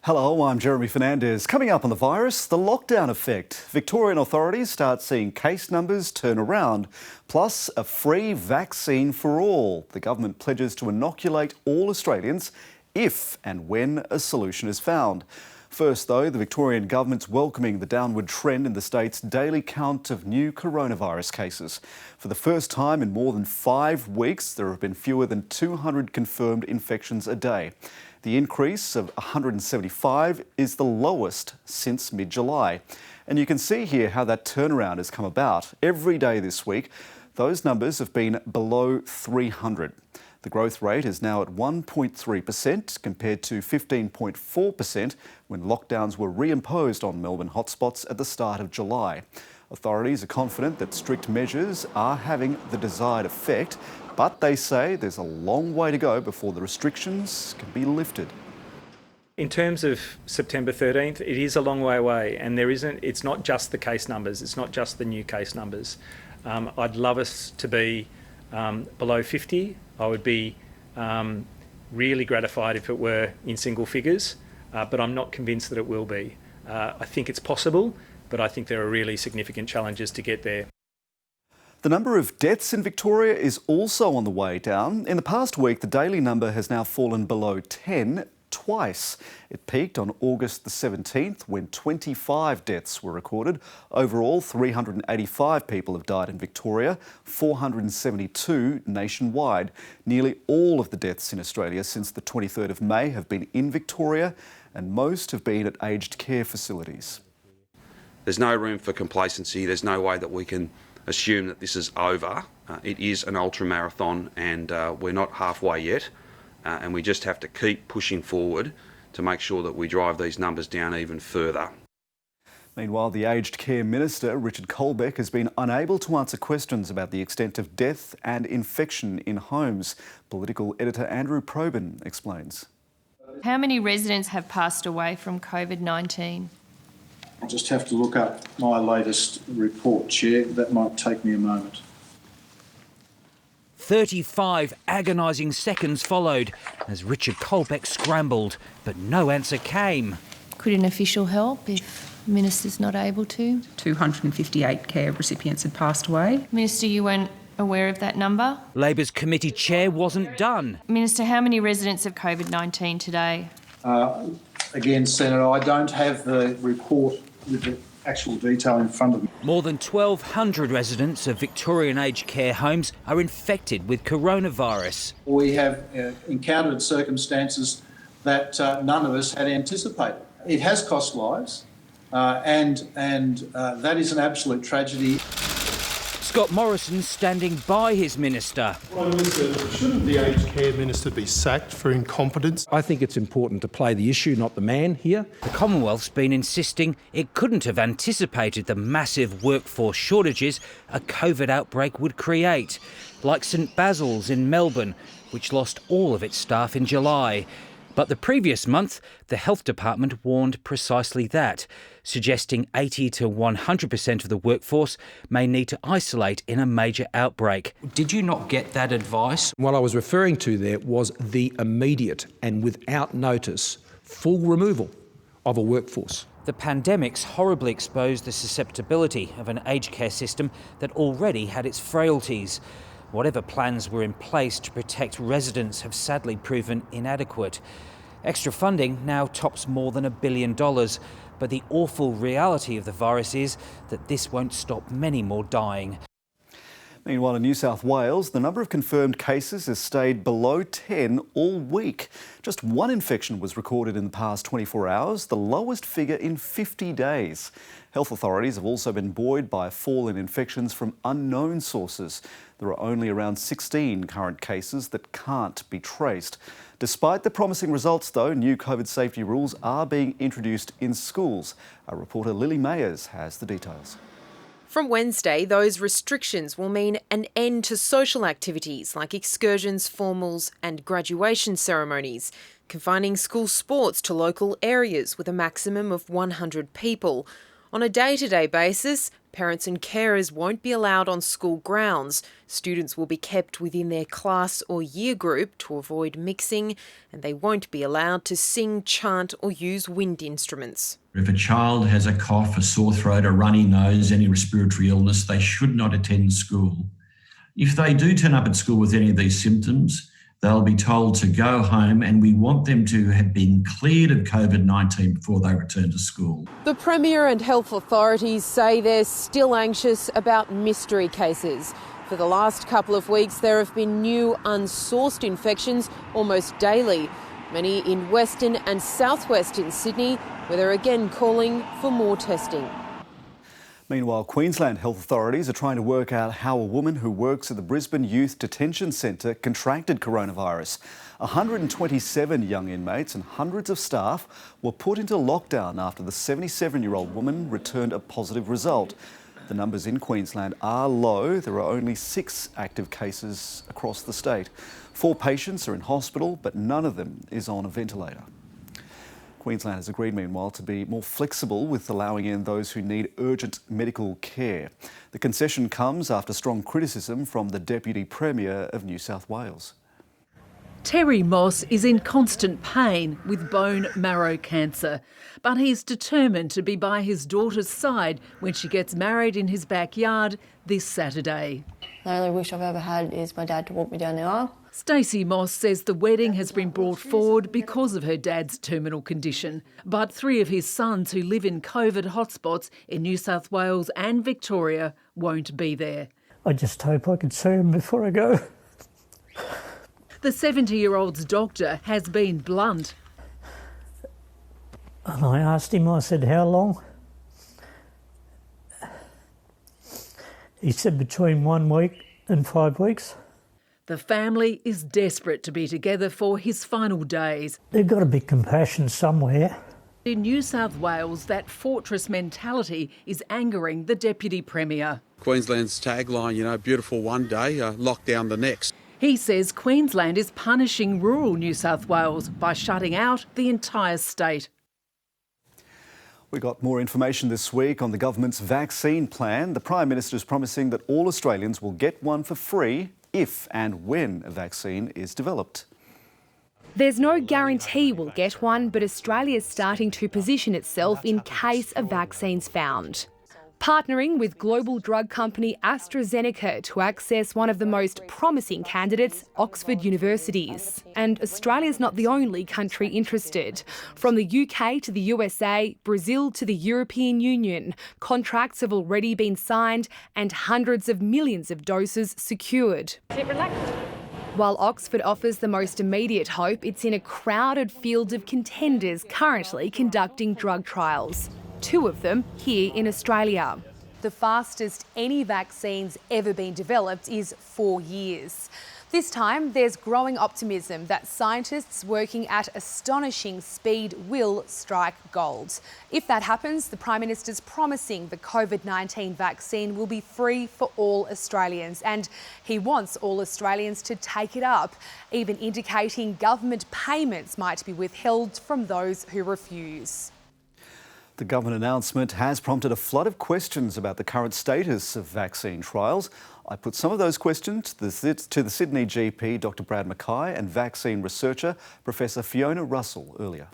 Hello, I'm Jeremy Fernandez. Coming up on the virus, the lockdown effect. Victorian authorities start seeing case numbers turn around, plus a free vaccine for all. The government pledges to inoculate all Australians if and when a solution is found. First, though, the Victorian government's welcoming the downward trend in the state's daily count of new coronavirus cases. For the first time in more than 5 weeks, there have been fewer than 200 confirmed infections a day. The increase of 175 is the lowest since mid-July. And you can see here how that turnaround has come about. Every day this week, those numbers have been below 300. The growth rate is now at 1.3% compared to 15.4% when lockdowns were reimposed on Melbourne hotspots at the start of July. Authorities are confident that strict measures are having the desired effect, but they say there's a long way to go before the restrictions can be lifted. In terms of September 13th, it is a long way away, and it's not just the case numbers, it's not just the new case numbers. I'd love us to be below 50. I would be really gratified if it were in single figures, but I'm not convinced that it will be. I think it's possible, but I think there are really significant challenges to get there. The number of deaths in Victoria is also on the way down. In the past week, the daily number has now fallen below 10 twice. It peaked on August the 17th when 25 deaths were recorded. Overall, 385 people have died in Victoria, 472 nationwide. Nearly all of the deaths in Australia since the 23rd of May have been in Victoria, and most have been at aged care facilities. There's no room for complacency. There's no way that we can assume that this is over. It is an ultra-marathon, and we're not halfway yet. And we just have to keep pushing forward to make sure that we drive these numbers down even further. Meanwhile, the Aged Care Minister, Richard Colbeck, has been unable to answer questions about the extent of death and infection in homes. Political editor Andrew Probyn explains. How many residents have passed away from COVID-19? I'll just have to look up my latest report, Chair. That might take me a moment. 35 agonising seconds followed as Richard Colbeck scrambled, but no answer came. Could an official help if the Minister's not able to? 258 care recipients had passed away. Minister, you weren't aware of that number? Labor's committee chair wasn't done. Minister, how many residents have COVID-19 today? Again, Senator, I don't have the report with the actual detail in front of me. More than 1,200 residents of Victorian aged care homes are infected with coronavirus. We have encountered circumstances that none of us had anticipated. It has cost lives, and that is an absolute tragedy. Scott Morrison standing by his minister. Prime Minister, shouldn't the aged care minister be sacked for incompetence? I think it's important to play the issue, not the man here. The Commonwealth's been insisting it couldn't have anticipated the massive workforce shortages a COVID outbreak would create, like St Basil's in Melbourne, which lost all of its staff in July. But the previous month, the Health Department warned precisely that, suggesting 80 to 100% of the workforce may need to isolate in a major outbreak. Did you not get that advice? What I was referring to there was the immediate and without notice full removal of a workforce. The pandemic's horribly exposed the susceptibility of an aged care system that already had its frailties. Whatever plans were in place to protect residents have sadly proven inadequate. Extra funding now tops more than $1 billion, but the awful reality of the virus is that this won't stop many more dying. Meanwhile, in New South Wales, the number of confirmed cases has stayed below 10 all week. Just one infection was recorded in the past 24 hours, the lowest figure in 50 days. Health authorities have also been buoyed by a fall in infections from unknown sources. There are only around 16 current cases that can't be traced. Despite the promising results, though, new COVID safety rules are being introduced in schools. Our reporter Lily Mayers has the details. From Wednesday, those restrictions will mean an end to social activities like excursions, formals and graduation ceremonies, confining school sports to local areas with a maximum of 100 people. On a day-to-day basis, Parents and carers won't be allowed on school grounds. Students will be kept within their class or year group to avoid mixing, and they won't be allowed to sing, chant or use wind instruments. If a child has a cough, a sore throat, a runny nose, any respiratory illness, they should not attend school. If they do turn up at school with any of these symptoms, they'll be told to go home, and we want them to have been cleared of COVID-19 before they return to school. The Premier and health authorities say they're still anxious about mystery cases. For the last couple of weeks, there have been new unsourced infections almost daily, many in Western and southwestern Sydney, where they're again calling for more testing. Meanwhile, Queensland health authorities are trying to work out how a woman who works at the Brisbane Youth Detention Centre contracted coronavirus. 127 young inmates and hundreds of staff were put into lockdown after the 77-year-old woman returned a positive result. The numbers in Queensland are low. There are only 6 active cases across the state. 4 patients are in hospital, but none of them is on a ventilator. Queensland has agreed, meanwhile, to be more flexible with allowing in those who need urgent medical care. The concession comes after strong criticism from the Deputy Premier of New South Wales. Terry Moss is in constant pain with bone marrow cancer, but he's determined to be by his daughter's side when she gets married in his backyard this Saturday. The only wish I've ever had is my dad to walk me down the aisle. Stacey Moss says the wedding has been brought forward because of her dad's terminal condition, but 3 of his sons who live in COVID hotspots in New South Wales and Victoria won't be there. I just hope I can see him before I go. The 70-year-old's doctor has been blunt. And I asked him, I said, how long? He said between 1 week and 5 weeks. The family is desperate to be together for his final days. There's got to be compassion somewhere. In New South Wales, that fortress mentality is angering the Deputy Premier. Queensland's tagline, beautiful one day, lockdown the next. He says Queensland is punishing rural New South Wales by shutting out the entire state. We got more information this week on the government's vaccine plan. The Prime Minister is promising that all Australians will get one for free if and when a vaccine is developed. There's no guarantee we'll get one, but Australia's starting to position itself in case a vaccine's found. Partnering with global drug company AstraZeneca to access one of the most promising candidates, Oxford University's. And Australia's not the only country interested. From the UK to the USA, Brazil to the European Union, contracts have already been signed and hundreds of millions of doses secured. While Oxford offers the most immediate hope, it's in a crowded field of contenders currently conducting drug trials. 2 of them here in Australia. The fastest any vaccine's ever been developed is 4 years. This time, there's growing optimism that scientists working at astonishing speed will strike gold. If that happens, the Prime Minister's promising the COVID-19 vaccine will be free for all Australians, and he wants all Australians to take it up, even indicating government payments might be withheld from those who refuse. The government announcement has prompted a flood of questions about the current status of vaccine trials. I put some of those questions to the Sydney GP, Dr. Brad Mackay, and vaccine researcher, Professor Fiona Russell, earlier.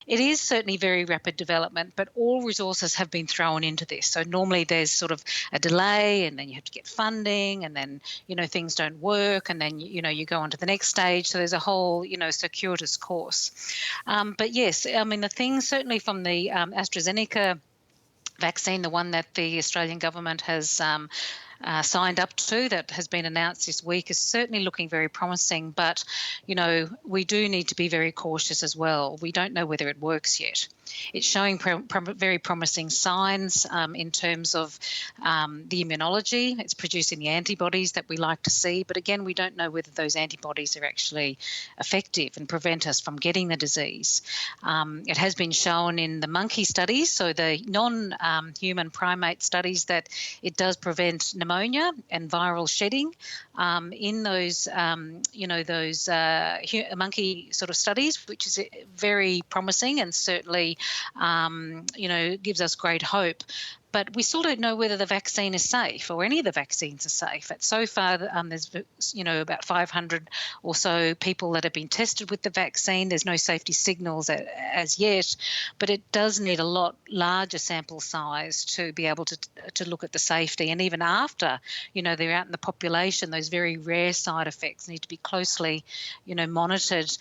It is certainly very rapid development, but all resources have been thrown into this. So normally there's sort of a delay, and then you have to get funding, and then, things don't work, and then, you go on to the next stage. So there's a whole, circuitous course. But yes, the things certainly from the AstraZeneca vaccine, the one that the Australian government has signed up to, that has been announced this week, is certainly looking very promising. But, we do need to be very cautious as well. We don't know whether it works yet. It's showing very promising signs in terms of the immunology. It's producing the antibodies that we like to see. But again, we don't know whether those antibodies are actually effective and prevent us from getting the disease. It has been shown in the monkey studies, so the non-human primate studies, that it does prevent pneumonia and viral shedding in those, those monkey sort of studies, which is very promising and certainly, gives us great hope. but we still don't know whether the vaccine is safe or any of the vaccines are safe. So far, there's about 500 or so people that have been tested with the vaccine. There's no safety signals as yet, but it does need a lot larger sample size to be able to look at the safety. And even after, they're out in the population, those very rare side effects need to be closely, monitored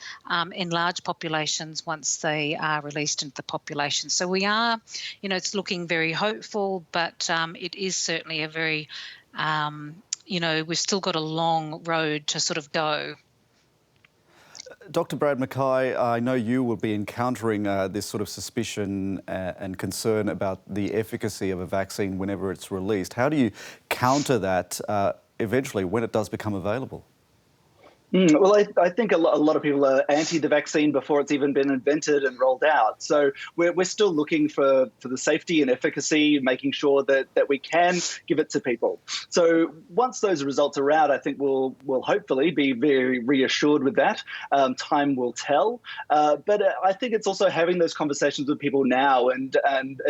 in large populations once they are released into the population. So we are, it's looking very hopeful, but it is certainly a very, we've still got a long road to sort of go. Dr. Brad Mackay, I know you will be encountering this sort of suspicion and concern about the efficacy of a vaccine whenever it's released. How do you counter that eventually when it does become available? Well, I think a lot of people are anti the vaccine before it's even been invented and rolled out. So we're still looking for the safety and efficacy, making sure that we can give it to people. So once those results are out, I think we'll hopefully be very reassured with that. Time will tell. But I think it's also having those conversations with people now and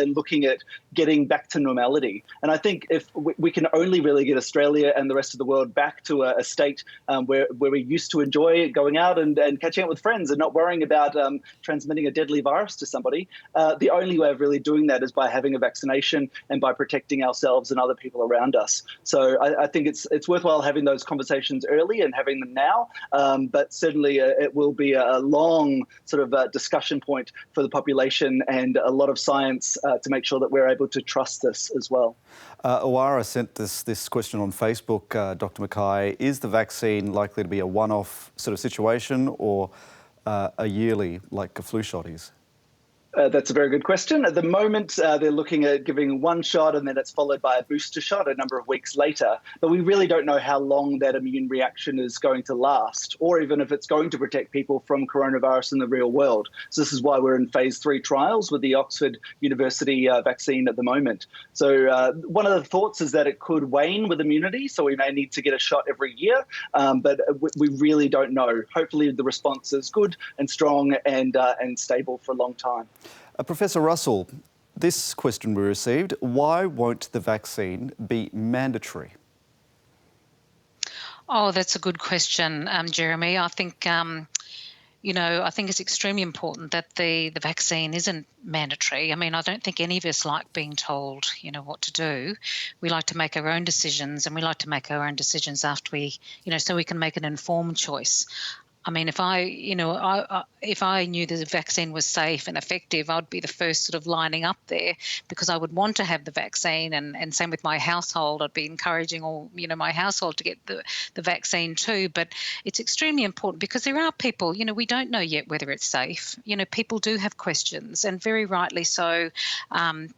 looking at getting back to normality. And I think if we can only really get Australia and the rest of the world back to a state where we used to enjoy going out and catching up with friends and not worrying about transmitting a deadly virus to somebody. The only way of really doing that is by having a vaccination and by protecting ourselves and other people around us. So I think it's worthwhile having those conversations early and having them now. But certainly it will be a long sort of discussion point for the population and a lot of science to make sure that we're able to trust this as well. Awara sent this question on Facebook, Dr. Mackay. Is the vaccine likely to be a one-off sort of situation or a yearly, like a flu shot is? That's a very good question. At the moment, they're looking at giving one shot and then it's followed by a booster shot a number of weeks later. But we really don't know how long that immune reaction is going to last, or even if it's going to protect people from coronavirus in the real world. So this is why we're in phase 3 trials with the Oxford University vaccine at the moment. So one of the thoughts is that it could wane with immunity, so we may need to get a shot every year, but we really don't know. Hopefully the response is good and strong and stable for a long time. Professor Russell, this question we received: why won't the vaccine be mandatory? Oh, that's a good question, Jeremy. I think, I think it's extremely important that the vaccine isn't mandatory. I mean, I don't think any of us like being told, what to do. We like to make our own decisions, and we like to make our own decisions after we, so we can make an informed choice. I mean, if I knew that the vaccine was safe and effective, I'd be the first sort of lining up there because I would want to have the vaccine. And same with my household. I'd be encouraging all, my household to get the vaccine too. But it's extremely important because there are people, we don't know yet whether it's safe. People do have questions, and very rightly so, and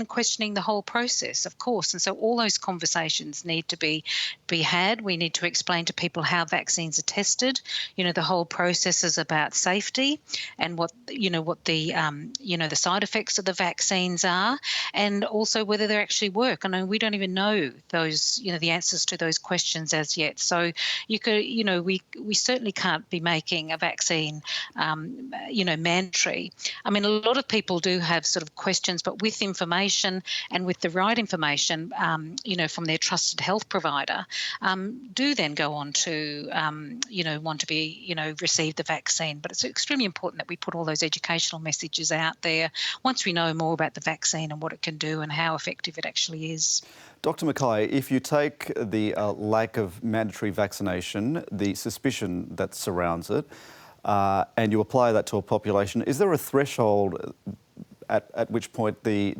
questioning the whole process, of course. And so all those conversations need to be had. We need to explain to people how vaccines are tested. The whole process is about safety and what the side effects of the vaccines are, and also whether they actually work. I know we don't even know those, the answers to those questions as yet. So we certainly can't be making a vaccine, mandatory. I mean, a lot of people do have sort of questions, but with information and with the right information, from their trusted health provider, do then go on to, want to be, receive the vaccine. But it's extremely important that we put all those educational messages out there once we know more about the vaccine and what it can do and how effective it actually is. Dr. Mackay, if you take the lack of mandatory vaccination, the suspicion that surrounds it, and you apply that to a population, is there a threshold at which point a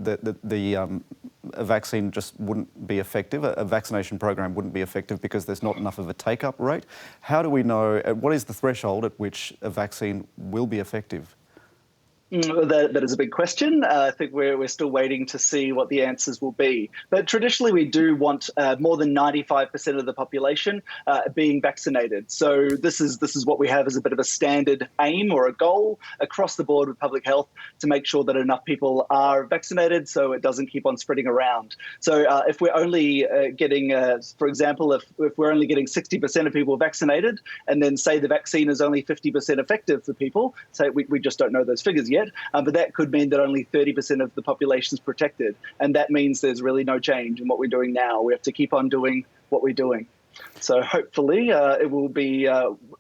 vaccine just wouldn't be effective, a vaccination program wouldn't be effective because there's not enough of a take-up rate? How do we know, what is the threshold at which a vaccine will be effective? That is a big question. I think we're still waiting to see what the answers will be. But traditionally, we do want more than 95% of the population being vaccinated. So this is what we have as a bit of a standard aim or a goal across the board with public health to make sure that enough people are vaccinated so it doesn't keep on spreading around. So if we're only getting, for example, if we're only getting 60% of people vaccinated and then say the vaccine is only 50% effective for people, say we just don't know those figures yet. yet, but that could mean that only 30% of the population is protected. And that means there's really no change in what we're doing now. We have to keep on doing what we're doing. So hopefully it will be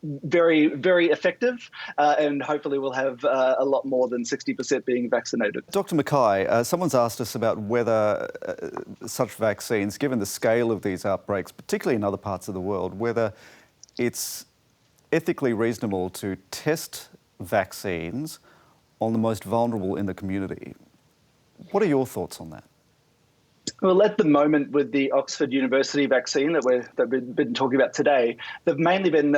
very, very effective, and hopefully we'll have a lot more than 60% being vaccinated. Dr. Mackay, someone's asked us about whether such vaccines, given the scale of these outbreaks, particularly in other parts of the world, whether it's ethically reasonable to test vaccines on the most vulnerable in the community. What are your thoughts on that? Well, at the moment, with the Oxford University vaccine that we've been talking about today, they've mainly been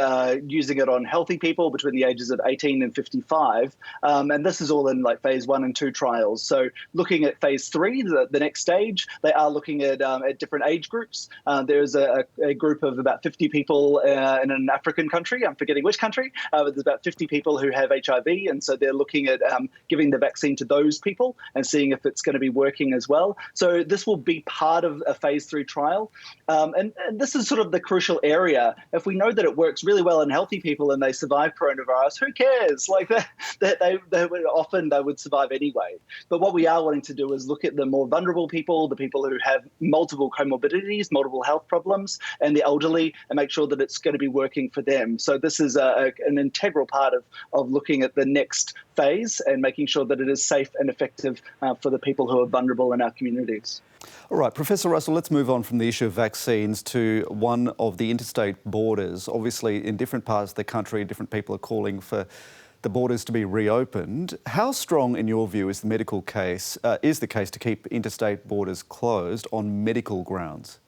using it on healthy people between the ages of 18 and 55. And this is all in like phase 1 and 2 trials. So looking at phase 3, the next stage, they are looking at different age groups. There's a group of about 50 people in an African country. I'm forgetting which country, but there's about 50 people who have HIV. And so they're looking at giving the vaccine to those people and seeing if it's going to be working as well. So this will be part of a phase 3 trial. And this is sort of the crucial area. If we know that it works really well in healthy people and they survive coronavirus, who cares? Like they would survive anyway. But what we are wanting to do is look at the more vulnerable people, the people who have multiple comorbidities, multiple health problems, and the elderly, and make sure that it's going to be working for them. So this is an integral part of looking at the next phase and making sure that it is safe and effective for the people who are vulnerable in our communities. All right, Professor Russell, let's move on from the issue of vaccines to one of the interstate borders. Obviously, in different parts of the country, different people are calling for the borders to be reopened. How strong, in your view, is the case to keep interstate borders closed on medical grounds?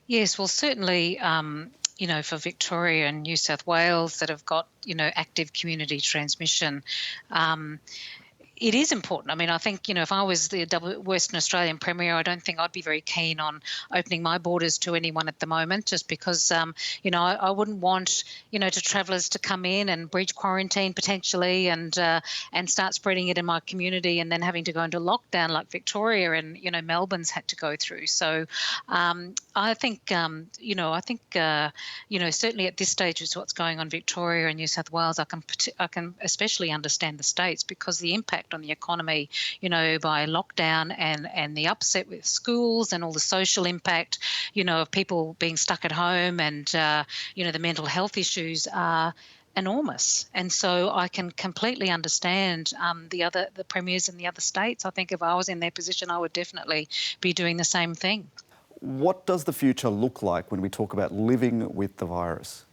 Yes, well, certainly, for Victoria and New South Wales that have got, active community transmission, it is important. I mean, I think, if I was the Western Australian Premier, I don't think I'd be very keen on opening my borders to anyone at the moment, just because, I wouldn't want, to travellers to come in and breach quarantine potentially and start spreading it in my community and then having to go into lockdown like Victoria and, Melbourne's had to go through. So I think, certainly at this stage with what's going on Victoria and New South Wales, I can especially understand the states, because the impact on the economy, by lockdown and the upset with schools and all the social impact, of people being stuck at home and, the mental health issues are enormous. And so I can completely understand the premiers in the other states. I think if I was in their position, I would definitely be doing the same thing. What does the future look like when we talk about living with the virus?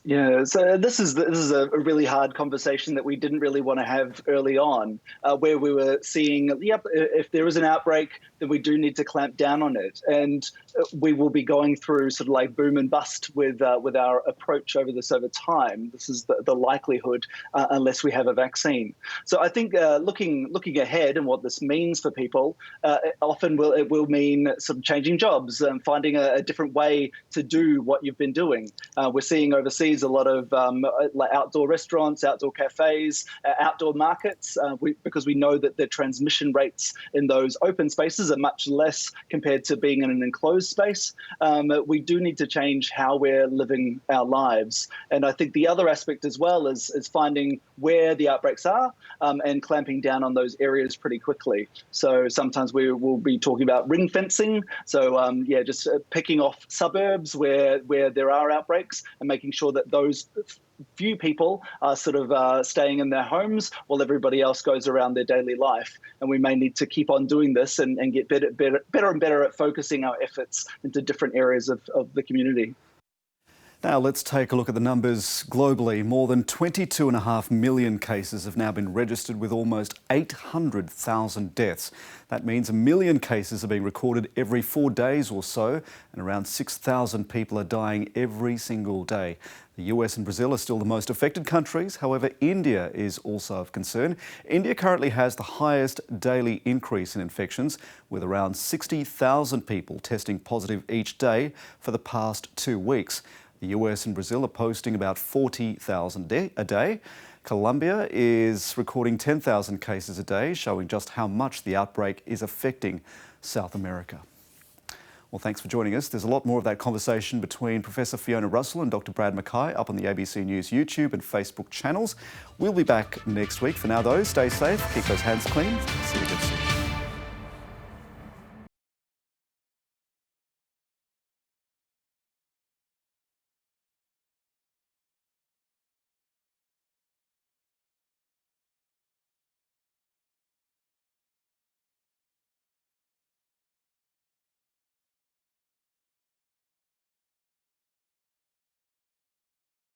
Yeah, so this is a really hard conversation that we didn't really want to have early on, where we were seeing, if there is an outbreak, then we do need to clamp down on it. And we will be going through sort of like boom and bust with our approach over time. This is the likelihood, unless we have a vaccine. So I think looking ahead and what this means for people, often it will mean sort of changing jobs and finding a different way to do what you've been doing. We're seeing overseas a lot of outdoor restaurants, outdoor cafes, outdoor markets, because we know that the transmission rates in those open spaces are much less compared to being in an enclosed space. We do need to change how we're living our lives. And I think the other aspect as well is finding where the outbreaks are and clamping down on those areas pretty quickly. So sometimes we will be talking about ring fencing. So just picking off suburbs where there are outbreaks and making sure that those few people are sort of staying in their homes while everybody else goes around their daily life. And we may need to keep on doing this and get better and better at focusing our efforts into different areas of the community. Now let's take a look at the numbers globally. More than 22.5 million cases have now been registered, with almost 800,000 deaths. That means 1 million cases are being recorded every 4 days or so, and around 6,000 people are dying every single day. The US and Brazil are still the most affected countries. However, India is also of concern. India currently has the highest daily increase in infections, with around 60,000 people testing positive each day for the past 2 weeks. The US and Brazil are posting about 40,000 a day. Colombia is recording 10,000 cases a day, showing just how much the outbreak is affecting South America. Well, thanks for joining us. There's a lot more of that conversation between Professor Fiona Russell and Dr. Brad Mackay up on the ABC News YouTube and Facebook channels. We'll be back next week. For now, though, stay safe, keep those hands clean. See you again soon.